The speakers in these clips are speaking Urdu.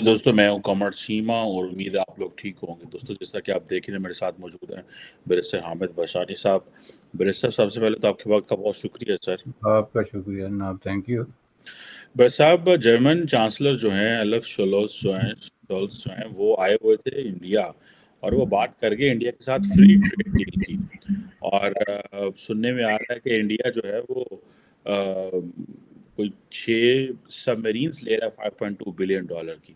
دوستوں میں ہوں کامرس شیما اور امید ہے آپ لوگ ٹھیک ہوں گے۔ دوستوں جیسا کہ آپ دیکھ رہے ہیں میرے ساتھ موجود ہیں بیرسٹر حامد بشاری صاحب۔ بیرسٹر صاحب سے پہلے تو آپ کے وقت کا بہت شکریہ سر۔ آپ کا شکریہ جناب، تھینک یو۔ بیرسٹر صاحب جرمن چانسلر جو ہیں الف شولز جو ہیں وہ آئے ہوئے تھے انڈیا، اور وہ بات کر کے انڈیا کے ساتھ فری ٹریڈ ڈیل کی، اور سننے میں آ رہا ہے کہ انڈیا جو ہے وہ کوئی 6 سب میرینز لے رہا ہے $5.2 بلین کی۔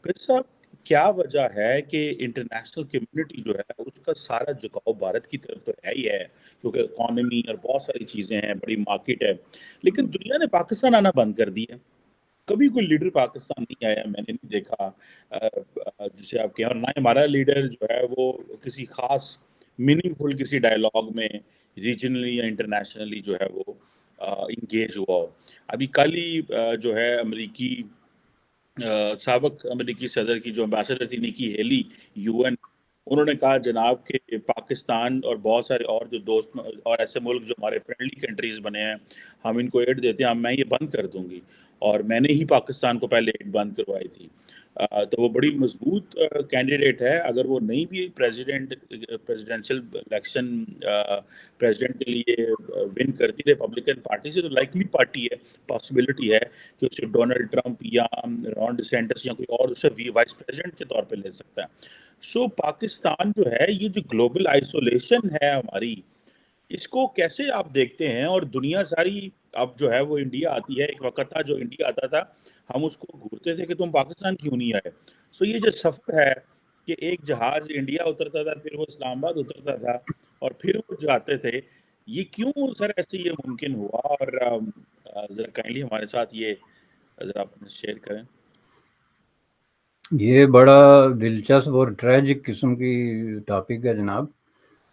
پھر صاحب کیا وجہ ہے کہ انٹرنیشنل کمیونٹی جو ہے اس کا سارا جھکاؤ بھارت کی طرف تو ہے ہی ہے، کیونکہ اکانومی اور بہت ساری چیزیں ہیں، بڑی مارکیٹ ہے، لیکن دنیا نے پاکستان آنا بند کر دیا ہے۔ کبھی کوئی لیڈر پاکستان نہیں آیا، میں نے نہیں دیکھا جسے آپ کہیں، اور نہ ہمارا لیڈر جو ہے وہ کسی خاص میننگ فل کسی ڈائلاگ میں ریجنلی یا انٹرنیشنلی جو ہے وہ انگیج ہوا ہو۔ ابھی کل ہی جو ہے امریکی سابق امریکی صدر کی جو امبیسڈر تھی نکی ہیلی UN، انہوں نے کہا جناب کہ پاکستان اور بہت سارے اور جو دوست اور ایسے ملک جو ہمارے فرینڈلی کنٹریز بنے ہیں، ہم ان کو ایڈ دیتے ہیں، میں یہ بند کر دوں گی، اور میں نے ہی پاکستان کو پہلے ایڈ بند کروائی تھی۔ تو وہ بڑی مضبوط کینڈیڈیٹ ہے، اگر وہ نہیں بھی پریزیڈینشیل الیکشن پریزیڈنٹ کے لیے ون کرتی ریپبلکن پارٹی سے، تو لائکلی پارٹی ہے، پاسبلٹی ہے کہ اسے ڈونلڈ ٹرمپ یا رون ڈی سینٹس یا کوئی اور اسے وائس پریزیڈنٹ کے طور پہ لے سکتا ہے۔ سو پاکستان جو ہے، یہ جو گلوبل آئسولیشن ہے ہماری، اس کو کیسے آپ دیکھتے ہیں؟ اور دنیا ساری اب جو ہے وہ انڈیا آتی ہے، ایک وقت تھا جو انڈیا آتا تھا ہم اس کو گھورتے تھے کہ تم پاکستان کیوں نہیں آئے۔ سو یہ جو سفر ہے کہ ایک جہاز انڈیا اترتا تھا، پھر وہ اسلام آباد اترتا تھا، اور پھر وہ جاتے تھے، یہ کیوں سر ایسے یہ ممکن ہوا؟ اور ذرا کائنڈلی ہمارے ساتھ یہ ذرا آپ شیئر کریں۔ یہ بڑا دلچسپ اور ٹریجک قسم کی ٹاپک ہے جناب،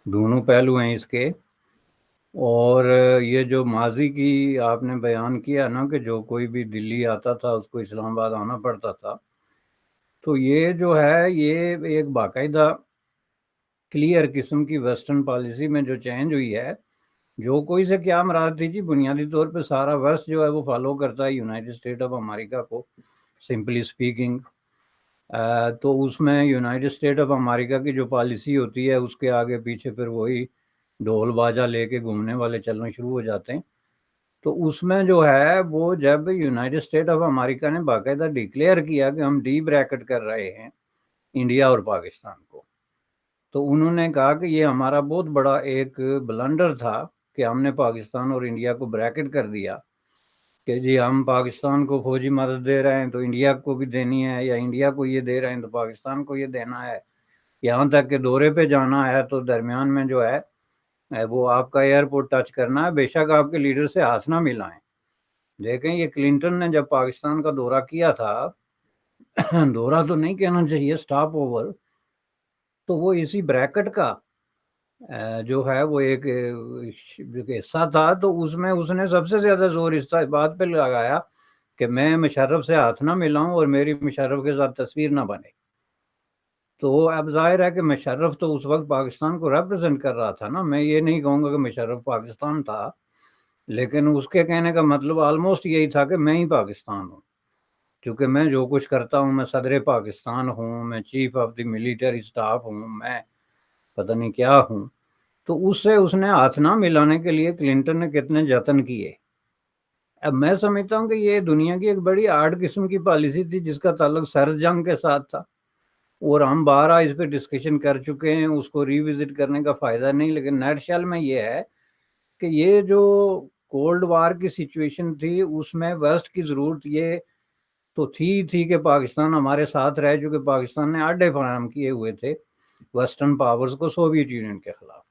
دونوں پہلو ہیں اس کے۔ اور یہ جو ماضی کی آپ نے بیان کیا نا کہ جو کوئی بھی دلی آتا تھا اس کو اسلام آباد آنا پڑتا تھا، تو یہ جو ہے یہ ایک باقاعدہ کلیئر قسم کی ویسٹرن پالیسی میں جو چینج ہوئی ہے، جو کوئی سے کیا مراد تھی جی، بنیادی طور پہ سارا ویسٹ جو ہے وہ فالو کرتا ہے یونائٹڈ اسٹیٹ آف امریکہ کو، سمپلی اسپیکنگ۔ تو اس میں یونائٹڈ اسٹیٹ آف امریکہ کی جو پالیسی ہوتی ہے اس کے آگے پیچھے پھر وہی ڈھول باجا لے کے گھومنے والے چلنا شروع ہو جاتے ہیں۔ تو اس میں جو ہے وہ جب یونائٹڈ اسٹیٹ آف امریکہ نے باقاعدہ ڈکلیئر کیا کہ ہم ڈی بریکٹ کر رہے ہیں انڈیا اور پاکستان کو، تو انہوں نے کہا کہ یہ ہمارا بہت بڑا ایک بلنڈر تھا کہ ہم نے پاکستان اور انڈیا کو بریکٹ کر دیا کہ جی ہم پاکستان کو فوجی مدد دے رہے ہیں تو انڈیا کو بھی دینی ہے، یا انڈیا کو یہ دے رہے ہیں تو پاکستان کو یہ دینا ہے، یہاں تک کہ دورے پہ جانا ہے تو درمیان میں جو ہے وہ آپ کا ایئرپورٹ ٹچ کرنا ہے، بے شک آپ کے لیڈر سے ہاتھ نہ ملائیں۔ دیکھیں یہ کلنٹن نے جب پاکستان کا دورہ کیا تھا، دورہ تو نہیں کہنا چاہیے، سٹاپ اوور، تو وہ اسی بریکٹ کا جو ہے وہ ایک حصہ تھا، تو اس میں اس نے سب سے زیادہ زور اس بات پہ لگایا کہ میں مشرف سے ہاتھ نہ ملاؤں اور میری مشرف کے ساتھ تصویر نہ بنے۔ تو اب ظاہر ہے کہ مشرف تو اس وقت پاکستان کو ریپرزینٹ کر رہا تھا نا، میں یہ نہیں کہوں گا کہ مشرف پاکستان تھا، لیکن اس کے کہنے کا مطلب آلموسٹ یہی تھا کہ میں ہی پاکستان ہوں، کیونکہ میں جو کچھ کرتا ہوں، میں صدر پاکستان ہوں، میں chief of the military staff ہوں، میں پتہ نہیں کیا ہوں۔ تو اس سے اس نے ہاتھ نہ ملانے کے لیے کلنٹن نے کتنے جتن کیے۔ اب میں سمجھتا ہوں کہ یہ دنیا کی ایک بڑی آڈ قسم کی پالیسی تھی جس کا تعلق سر جنگ کے ساتھ تھا، اور ہم بارہ اس پہ ڈسکشن کر چکے ہیں، اس کو ریوزٹ کرنے کا فائدہ نہیں، لیکن نیٹ شیل میں یہ ہے کہ یہ جو کولڈ وار کی سچویشن تھی اس میں ویسٹ کی ضرورت یہ تو تھی کہ پاکستان ہمارے ساتھ رہے، چونکہ پاکستان نے اڈے فراہم کیے ہوئے تھے ویسٹرن پاورز کو سوویت یونین کے خلاف۔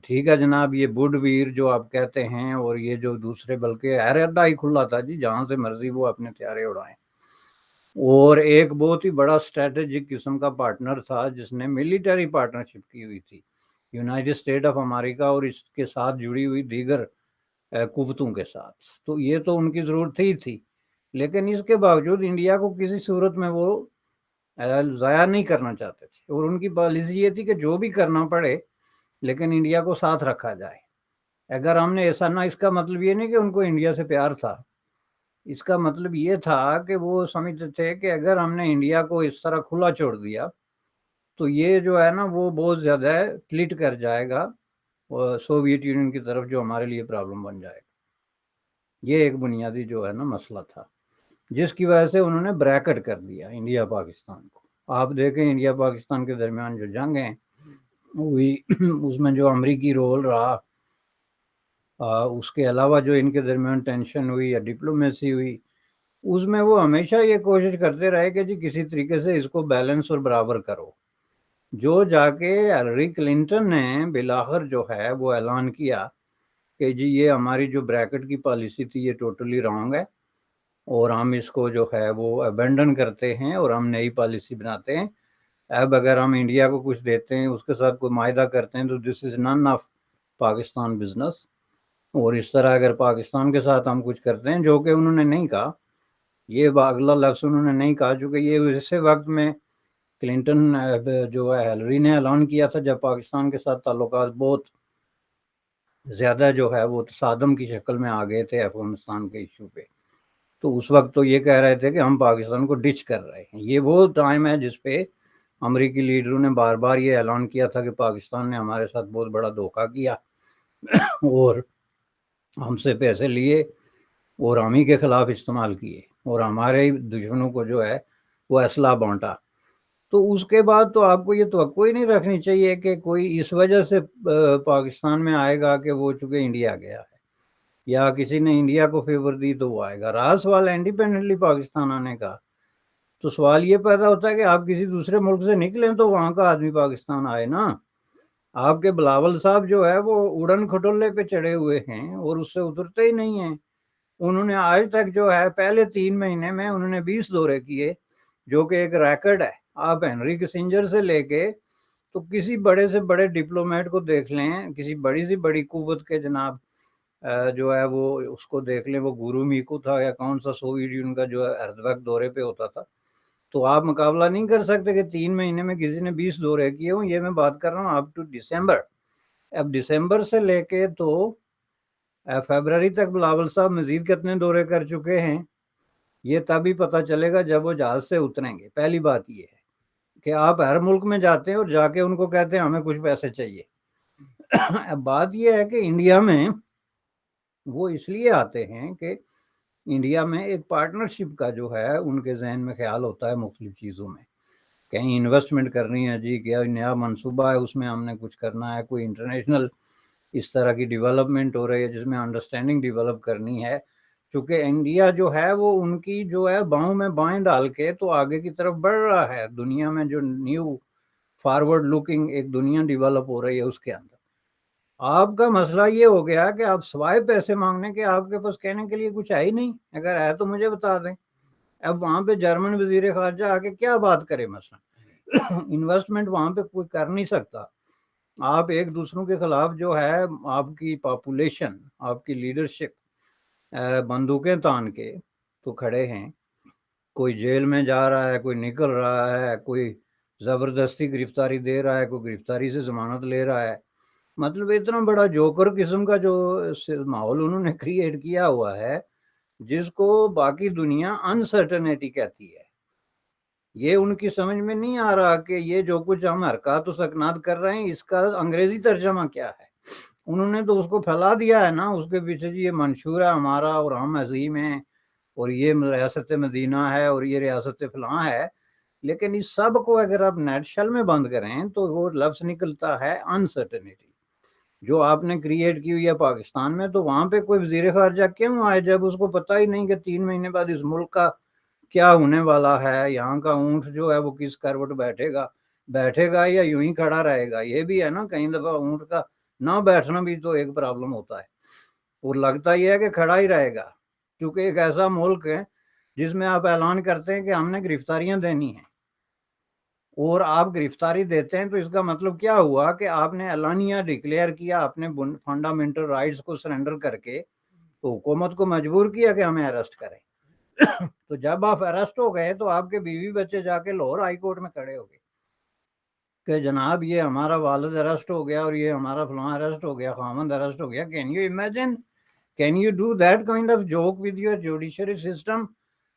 ٹھیک ہے جناب، یہ بڈ ویر جو آپ کہتے ہیں، اور یہ جو دوسرے، بلکہ ہر اڈا ہی کھلا تھا جی، جہاں سے مرضی وہ اپنے طیارے اڑائیں۔ اور ایک بہت ہی بڑا اسٹریٹجک قسم کا پارٹنر تھا جس نے ملٹری پارٹنرشپ کی ہوئی تھی یونائٹڈ اسٹیٹ آف امریکہ اور اس کے ساتھ جڑی ہوئی دیگر قوتوں کے ساتھ، تو یہ تو ان کی ضرورت ہی تھی، لیکن اس کے باوجود انڈیا کو کسی صورت میں وہ ضائع نہیں کرنا چاہتے تھے، اور ان کی پالیسی یہ تھی کہ جو بھی کرنا پڑے لیکن انڈیا کو ساتھ رکھا جائے۔ اگر ہم نے ایسا نہ، اس کا مطلب یہ نہیں کہ ان کو انڈیا سے پیار تھا، اس کا مطلب یہ تھا کہ وہ سمجھتے تھے کہ اگر ہم نے انڈیا کو اس طرح کھلا چھوڑ دیا تو یہ جو ہے نا وہ بہت زیادہ ٹلٹ کر جائے گا سوویت یونین کی طرف، جو ہمارے لیے پرابلم بن جائے گا۔ یہ ایک بنیادی جو ہے نا مسئلہ تھا، جس کی وجہ سے انہوں نے بریکٹ کر دیا انڈیا پاکستان کو۔ آپ دیکھیں انڈیا پاکستان کے درمیان جو جنگیں ہوئی اس میں جو امریکی رول رہا، اس کے علاوہ جو ان کے درمیان ٹینشن ہوئی یا ڈپلومیسی ہوئی، اس میں وہ ہمیشہ یہ کوشش کرتے رہے کہ جی کسی طریقے سے اس کو بیلنس اور برابر کرو۔ جو جا کے ہلری کلنٹن نے بالآخر جو ہے وہ اعلان کیا کہ جی یہ ہماری جو بریکٹ کی پالیسی تھی یہ ٹوٹلی رانگ ہے، اور ہم اس کو جو ہے وہ ابینڈن کرتے ہیں اور ہم نئی پالیسی بناتے ہیں۔ اب اگر ہم انڈیا کو کچھ دیتے ہیں، اس کے ساتھ کوئی معاہدہ کرتے ہیں، تو دس از نن آف پاکستان بزنس۔ اور اس طرح اگر پاکستان کے ساتھ ہم کچھ کرتے ہیں، جو کہ انہوں نے نہیں کہا، یہ اگلا لفظ انہوں نے نہیں کہا، چونکہ یہ اسی وقت میں کلنٹن جو ہے ہلری نے اعلان کیا تھا جب پاکستان کے ساتھ تعلقات بہت زیادہ جو ہے وہ تصادم کی شکل میں آ گئے تھے افغانستان کے ایشو پہ۔ تو اس وقت تو یہ کہہ رہے تھے کہ ہم پاکستان کو ڈچ کر رہے ہیں۔ یہ وہ ٹائم ہے جس پہ امریکی لیڈروں نے بار بار یہ اعلان کیا تھا کہ پاکستان نے ہمارے ساتھ بہت بڑا دھوکہ کیا اور ہم سے پیسے لیے اور ہم ہی کے خلاف استعمال کیے اور ہمارے دشمنوں کو جو ہے وہ اسلحہ بانٹا۔ تو اس کے بعد تو آپ کو یہ توقع ہی نہیں رکھنی چاہیے کہ کوئی اس وجہ سے پاکستان میں آئے گا کہ وہ چونکہ انڈیا گیا ہے یا کسی نے انڈیا کو فیور دی تو وہ آئے گا۔ رہا سوال انڈیپینڈنٹلی پاکستان آنے کا، تو سوال یہ پیدا ہوتا ہے کہ آپ کسی دوسرے ملک سے نکلیں تو وہاں کا آدمی پاکستان آئے نا۔ آپ کے بلاول صاحب جو ہے وہ اڑن کھٹولے پہ چڑھے ہوئے ہیں اور اس سے اترتے ہی نہیں ہیں۔ انہوں نے آج تک جو ہے پہلے 3 مہینے میں انہوں نے 20 دورے کیے، جو کہ ایک ریکارڈ ہے۔ آپ ہنری کسنجر سے لے کے تو کسی بڑے سے بڑے ڈپلومیٹ کو دیکھ لیں، کسی بڑی سے بڑی قوت کے جناب جو ہے وہ اس کو دیکھ لیں، وہ گورو میکو تھا یا کون سا سوویت یونین کا جو ہر وقت دورے پہ ہوتا تھا، تو آپ مقابلہ نہیں کر سکتے کہ 3 مہینے میں کسی نے 20 دورے کیے ہوں۔ یہ میں بات کر رہا ہوں اپ ٹو دسمبر۔ اب دسمبر سے لے کے تو فیبرری تک بلاول صاحب مزید کتنے دورے کر چکے ہیں یہ تبھی پتہ چلے گا جب وہ جہاز سے اتریں گے۔ پہلی بات یہ ہے کہ آپ ہر ملک میں جاتے ہیں اور جا کے ان کو کہتے ہیں ہمیں کچھ پیسے چاہیے۔ اب بات یہ ہے کہ انڈیا میں وہ اس لیے آتے ہیں کہ انڈیا میں ایک پارٹنرشپ کا جو ہے ان کے ذہن میں خیال ہوتا ہے مختلف چیزوں میں، کہیں انویسٹمنٹ کرنی ہے، جی کیا نیا منصوبہ ہے اس میں ہم نے کچھ کرنا ہے، کوئی انٹرنیشنل اس طرح کی ڈیولپمنٹ ہو رہی ہے جس میں انڈرسٹینڈنگ ڈیولپ کرنی ہے۔ چونکہ انڈیا جو ہے وہ ان کی جو ہے باؤں میں بائیں ڈال کے تو آگے کی طرف بڑھ رہا ہے۔ دنیا میں جو نیو فارورڈ لوکنگ ایک دنیا ڈیولپ ہو رہی ہے اس کے اندر آپ کا مسئلہ یہ ہو گیا کہ آپ سوائے پیسے مانگنے کے آپ کے پاس کہنے کے لیے کچھ ہے ہی نہیں۔ اگر ہے تو مجھے بتا دیں۔ اب وہاں پہ جرمن وزیر خارجہ آ کے کیا بات کرے؟ مثلا انویسٹمنٹ وہاں پہ کوئی کر نہیں سکتا۔ آپ ایک دوسروں کے خلاف جو ہے آپ کی پاپولیشن، آپ کی لیڈرشپ بندوقیں تان کے تو کھڑے ہیں، کوئی جیل میں جا رہا ہے، کوئی نکل رہا ہے، کوئی زبردستی گرفتاری دے رہا ہے، کوئی گرفتاری سے ضمانت لے رہا ہے۔ مطلب اتنا بڑا جوکر قسم کا جو ماحول انہوں نے کریٹ کیا ہوا ہے جس کو باقی دنیا انسرٹنٹی کہتی ہے۔ یہ ان کی سمجھ میں نہیں آ رہا کہ یہ جو کچھ ہم حرکات و سکنات کر رہے ہیں اس کا انگریزی ترجمہ کیا ہے۔ انہوں نے تو اس کو پھیلا دیا ہے نا، اس کے پیچھے جی یہ منشور ہے ہمارا اور ہم عظیم ہیں اور یہ ریاست مدینہ ہے اور یہ ریاست فلاں ہے، لیکن اس سب کو اگر آپ نیٹ شل میں بند کریں تو وہ لفظ نکلتا ہے انسرٹنٹی، جو آپ نے کریٹ کی ہوئی ہے پاکستان میں۔ تو وہاں پہ کوئی وزیر خارجہ کیوں آئے جب اس کو پتہ ہی نہیں کہ 3 مہینے بعد اس ملک کا کیا ہونے والا ہے، یہاں کا اونٹ جو ہے وہ کس کروٹ بیٹھے گا یا یوں ہی کھڑا رہے گا۔ یہ بھی ہے نا، کئی دفعہ اونٹ کا نہ بیٹھنا بھی تو ایک پرابلم ہوتا ہے، اور لگتا یہ ہے کہ کھڑا ہی رہے گا، کیونکہ ایک ایسا ملک ہے جس میں آپ اعلان کرتے ہیں کہ ہم نے گرفتاریاں دینی ہیں، اور آپ گرفتاری دیتے ہیں تو اس کا مطلب کیا ہوا کہ آپ نے اعلانیہ ڈکلیئر کیا اپنے فنڈامنٹل رائٹس کو سرنڈر کر کے، تو حکومت کو مجبور کیا کہ ہمیں اریسٹ کریں۔ تو جب آپ اریسٹ ہو گئے تو آپ کے بیوی بچے جا کے لاہور ہائی کورٹ میں کھڑے ہو گئے کہ جناب یہ ہمارا والد اریسٹ ہو گیا اور یہ ہمارا فلاں اریسٹ ہو گیا، خامند اریسٹ ہو گیا۔ Can you imagine Can you do that kind of joke with your judiciary system?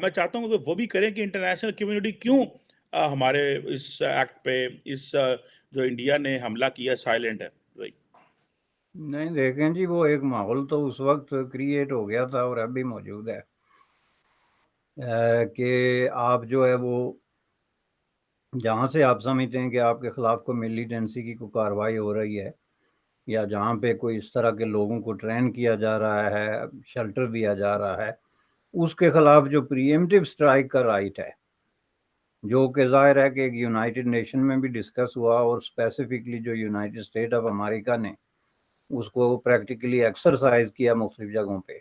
میں چاہتا ہوں کہ وہ بھی کریں کہ انٹرنیشنل کمیونٹی کیوں ہمارے اس ایکٹ پہ، اس جو انڈیا نے حملہ کیا، سائلنٹ ہے. نہیں دیکھیں جی، وہ ایک ماحول تو اس وقت کریٹ ہو گیا تھا اور اب بھی موجود ہے کہ آپ جو ہے وہ جہاں سے آپ سمجھتے ہیں کہ آپ کے خلاف کوئی ملیٹنسی کی کوئی کارروائی ہو رہی ہے، یا جہاں پہ کوئی اس طرح کے لوگوں کو ٹرین کیا جا رہا ہے، شیلٹر دیا جا رہا ہے، اس کے خلاف جو پری ایمپٹیو اسٹرائک کا رائٹ ہے، جو کہ ظاہر ہے کہ ایک یونائٹڈ نیشن میں بھی ڈسکس ہوا، اور اسپیسیفکلی جو یونائٹڈ اسٹیٹ آف امریکہ نے اس کو پریکٹیکلی ایکسرسائز کیا مختلف جگہوں پہ،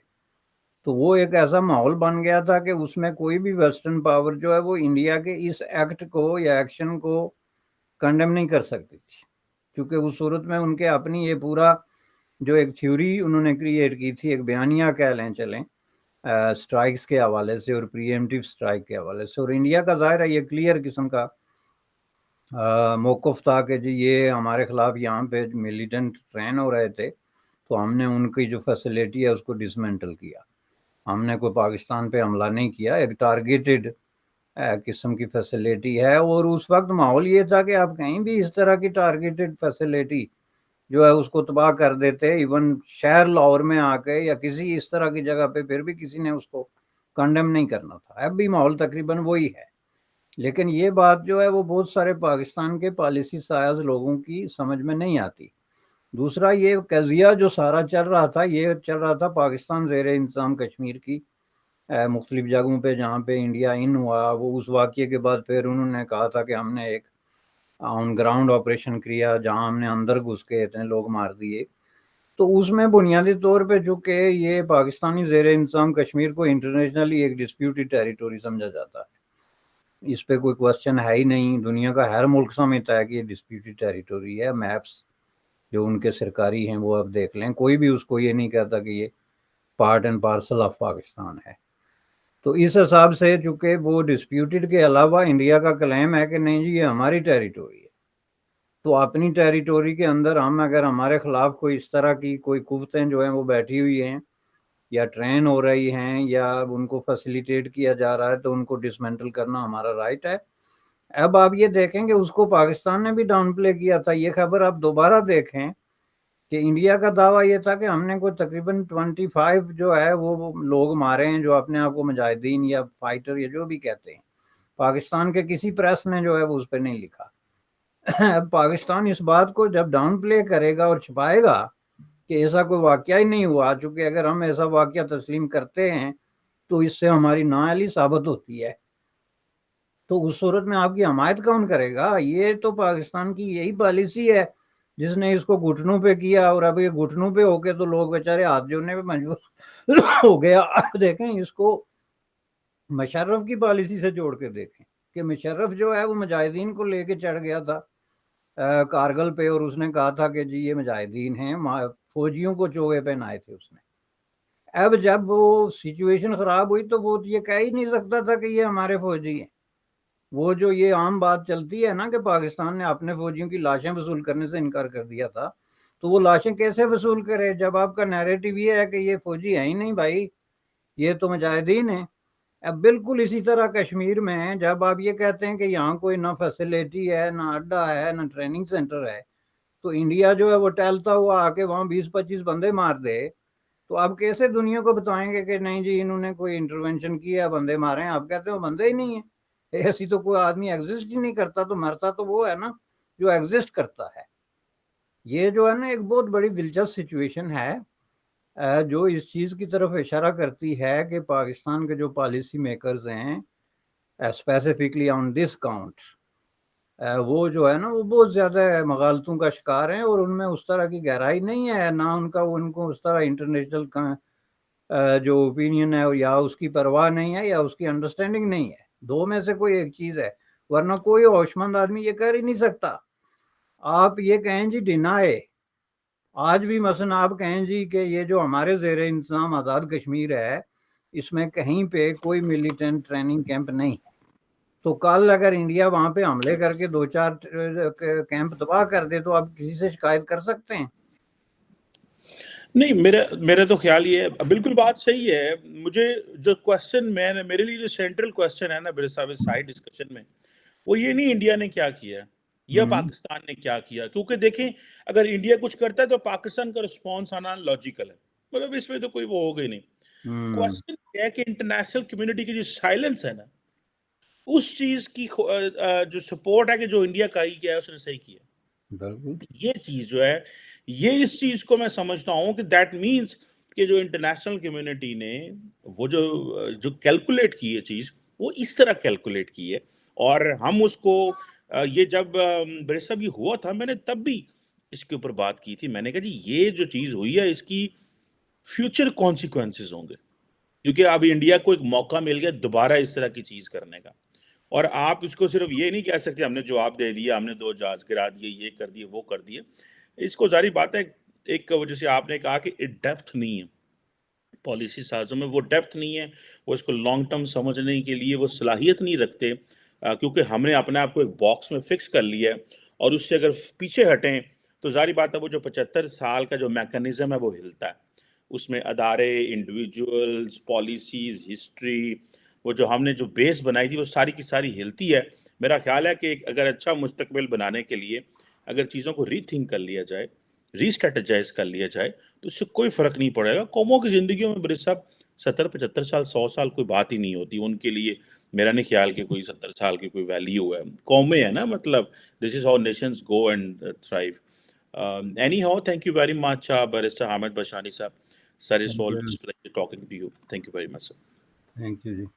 تو وہ ایک ایسا ماحول بن گیا تھا کہ اس میں کوئی بھی ویسٹرن پاور جو ہے وہ انڈیا کے اس ایکٹ کو یا ایکشن کو کنڈیم نہیں کر سکتی تھی، کیونکہ اس صورت میں ان کے اپنی یہ پورا جو ایک تھیوری انہوں نے کریٹ کی تھی، ایک بیانیہ کہہ لیں چلیں، اسٹرائکس کے حوالے سے اور پری ایمپٹیو اسٹرائک کے حوالے سے، اور انڈیا کا ظاہر ہے یہ کلیئر قسم کا موقف تھا کہ جی یہ ہمارے خلاف یہاں پہ ملیٹنٹ ٹرین ہو رہے تھے، تو ہم نے ان کی جو فیسلٹی ہے اس کو ڈسمینٹل کیا. ہم نے کوئی پاکستان پہ حملہ نہیں کیا، ایک ٹارگیٹڈ قسم کی فیسلٹی ہے. اور اس وقت ماحول یہ تھا کہ آپ کہیں بھی اس طرح کی ٹارگیٹڈ فیسلٹی جو ہے اس کو تباہ کر دیتے، ایون شہر لاہور میں آ کے یا کسی اس طرح کی جگہ پہ، پھر بھی کسی نے اس کو کنڈیم نہیں کرنا تھا. اب بھی ماحول تقریباً وہی ہے، لیکن یہ بات جو ہے وہ بہت سارے پاکستان کے پالیسی سائز لوگوں کی سمجھ میں نہیں آتی. دوسرا یہ قضیہ جو سارا چل رہا تھا، یہ چل رہا تھا پاکستان زیر انتظام کشمیر کی مختلف جگہوں پہ جہاں پہ انڈیا ان ہوا. وہ اس واقعے کے بعد پھر انہوں نے کہا تھا کہ ہم نے ایک آن گراؤنڈ آپریشن کیا جہاں ہم نے اندر گھس کے اتنے لوگ مار دیے. تو اس میں بنیادی طور پہ چونکہ یہ پاکستانی زیر انتظام کشمیر کو انٹرنیشنلی ایک ڈسپیوٹڈ ٹیریٹوری سمجھا جاتا ہے، اس پہ کوئی کوشچن ہے ہی نہیں. دنیا کا ہر ملک سمجھتا ہے کہ یہ ڈسپیوٹڈ ٹیریٹوری ہے. میپس جو ان کے سرکاری ہیں وہ آپ دیکھ لیں، کوئی بھی اس کو یہ نہیں کہتا کہ یہ part and parcel of Pakistan ہے. تو اس حساب سے چونکہ وہ ڈسپیوٹڈ کے علاوہ انڈیا کا کلیم ہے کہ نہیں جی یہ ہماری ٹیریٹوری ہے، تو اپنی ٹیریٹوری کے اندر ہم اگر ہمارے خلاف کوئی اس طرح کی کوئی قوتیں جو ہیں وہ بیٹھی ہوئی ہیں یا ٹرین ہو رہی ہیں یا ان کو فیسیلیٹیٹ کیا جا رہا ہے، تو ان کو ڈسمینٹل کرنا ہمارا رائٹ ہے. اب آپ یہ دیکھیں کہ اس کو پاکستان نے بھی ڈاؤن پلے کیا تھا. یہ خبر آپ دوبارہ دیکھیں کہ انڈیا کا دعویٰ یہ تھا کہ ہم نے کوئی تقریباً 25 جو ہے وہ لوگ مارے ہیں جو اپنے آپ کو مجاہدین یا فائٹر یا جو بھی کہتے ہیں. پاکستان کے کسی پریس نے جو ہے وہ اس پہ نہیں لکھا. اب پاکستان اس بات کو جب ڈاؤن پلے کرے گا اور چھپائے گا کہ ایسا کوئی واقعہ ہی نہیں ہوا، چونکہ اگر ہم ایسا واقعہ تسلیم کرتے ہیں تو اس سے ہماری نااہلی ثابت ہوتی ہے، تو اس صورت میں آپ کی حمایت کون کرے گا؟ یہ تو پاکستان کی یہی پالیسی ہے جس نے اس کو گھٹنوں پہ کیا، اور اب یہ گھٹنوں پہ ہو کے تو لوگ بیچارے ہاتھ جوڑنے پہ مجبور ہو گیا. دیکھیں اس کو مشرف کی پالیسی سے جوڑ کے دیکھیں کہ مشرف جو ہے وہ مجاہدین کو لے کے چڑھ گیا تھا کارگل پہ، اور اس نے کہا تھا کہ جی یہ مجاہدین ہیں، فوجیوں کو چوغے پہنائے تھے اس نے. اب جب وہ سچویشن خراب ہوئی تو وہ یہ کہہ ہی نہیں سکتا تھا کہ یہ ہمارے فوجی ہیں. وہ جو یہ عام بات چلتی ہے نا کہ پاکستان نے اپنے فوجیوں کی لاشیں وصول کرنے سے انکار کر دیا تھا، تو وہ لاشیں کیسے وصول کرے جب آپ کا نیریٹو یہ ہے کہ یہ فوجی ہیں ہی نہیں بھائی، یہ تو مجاہدین ہیں. اب بالکل اسی طرح کشمیر میں جب آپ یہ کہتے ہیں کہ یہاں کوئی نہ فیسلٹی ہے، نہ اڈا ہے، نہ ٹریننگ سینٹر ہے، تو انڈیا جو ہے وہ ٹہلتا ہوا آ کے وہاں 20-25 بندے مار دے، تو آپ کیسے دنیا کو بتائیں گے کہ نہیں جی انہوں نے کوئی انٹرونشن کیا، بندے مارے ہیں؟ آپ کہتے ہیں وہ بندے ہی نہیں ہیں. ایسی تو کوئی آدمی ایگزسٹ ہی نہیں کرتا، تو مرتا تو وہ ہے نا جو ایگزسٹ کرتا ہے. یہ جو ہے نا ایک بہت بڑی دلچسپ سچویشن ہے جو اس چیز کی طرف اشارہ کرتی ہے کہ پاکستان کے جو پالیسی میکرز ہیں اسپیسیفکلی آن دس کاؤنٹ، وہ جو ہے نا وہ بہت زیادہ مغالطوں کا شکار ہیں، اور ان میں اس طرح کی گہرائی نہیں ہے، نہ ان کو اس طرح انٹرنیشنل جو اوپینین ہے یا اس کی پرواہ نہیں ہے یا اس کی انڈرسٹینڈنگ نہیں ہے. دو میں سے کوئی ایک چیز ہے، ورنہ کوئی ہوشمند آدمی یہ کر ہی نہیں سکتا. آپ یہ کہیں جی ڈینائے، آج بھی مثلا آپ کہیں جی کہ یہ جو ہمارے زیر انتظام آزاد کشمیر ہے اس میں کہیں پہ کوئی ملیٹنٹ ٹریننگ کیمپ نہیں ہے، تو کل اگر انڈیا وہاں پہ حملے کر کے 2-4 کیمپ تباہ کر دے تو آپ کسی سے شکایت کر سکتے ہیں؟ نہیں میرا تو خیال یہ ہے، بالکل بات صحیح ہے. مجھے جو کوشچن میرے لیے جو سینٹرل کوشچن ہے نا میرے صاحب سائڈ ڈسکشن میں، وہ یہ نہیں انڈیا نے کیا کیا یا پاکستان نے کیا کیا، کیونکہ دیکھیں اگر انڈیا کچھ کرتا ہے تو پاکستان کا رسپانس آنا لاجیکل ہے، مطلب اس میں تو کوئی وہ ہو گئی نہیں. کوشچن یہ ہے کہ انٹرنیشنل کمیونٹی کی جو سائلنس ہے نا، اس چیز کی جو سپورٹ ہے کہ جو انڈیا کا ہی کیا ہے اس نے صحیح کیا. یہ چیز جو ہے، یہ اس چیز کو میں سمجھتا ہوں کہ دیٹ مینس کہ جو انٹرنیشنل کمیونٹی نے وہ جو کیلکولیٹ کی ہے چیز، وہ اس طرح کیلکولیٹ کی ہے. اور ہم اس کو یہ جب بڑے صاحب یہ ہوا تھا، میں نے تب بھی اس کے اوپر بات کی تھی. میں نے کہا جی یہ جو چیز ہوئی ہے اس کی فیوچر کانسیکوینسز ہوں گے، کیونکہ اب انڈیا کو ایک موقع مل گیا دوبارہ اس طرح کی چیز کرنے کا. اور آپ اس کو صرف یہ نہیں کہہ سکتے ہم نے جواب دے دیا، ہم نے 2 جہاز گرا دیے، یہ کر دیے وہ کر دیے. اس کو ظاہری بات ہے، ایک وجہ سے آپ نے کہا کہ ڈیپتھ نہیں ہے پالیسی سازوں میں، وہ ڈیپتھ نہیں ہے، وہ اس کو لانگ ٹرم سمجھنے کے لیے وہ صلاحیت نہیں رکھتے، کیونکہ ہم نے اپنے آپ کو ایک باکس میں فکس کر لیا ہے. اور اس سے اگر پیچھے ہٹیں تو ظاہری بات ہے وہ جو 75 سال کا جو میکانزم ہے وہ ہلتا ہے. اس میں ادارے، انڈیویجولز، پالیسیز، ہسٹری، وہ جو ہم نے جو بیس بنائی تھی وہ ساری کی ساری ہلتی ہے. میرا خیال ہے کہ اگر اچھا مستقبل بنانے کے لیے اگر چیزوں کو ری تھنک کر لیا جائے، ری اسٹریٹجائز کر لیا جائے، تو اس سے کوئی فرق نہیں پڑے گا. قوموں کی زندگیوں میں بڑے صاحب 70 75 سال 100 سال کوئی بات ہی نہیں ہوتی ان کے لیے. میرا نہیں خیال کہ کوئی 70 سال کی کوئی ویلیو ہے. قومیں ہیں نا، مطلب this is how nations go and thrive. Anyhow, thank you very much barrister Hamid Bashani sahib. Sir, it's always a pleasure talking to you. Thank you very much, sir. Thank you.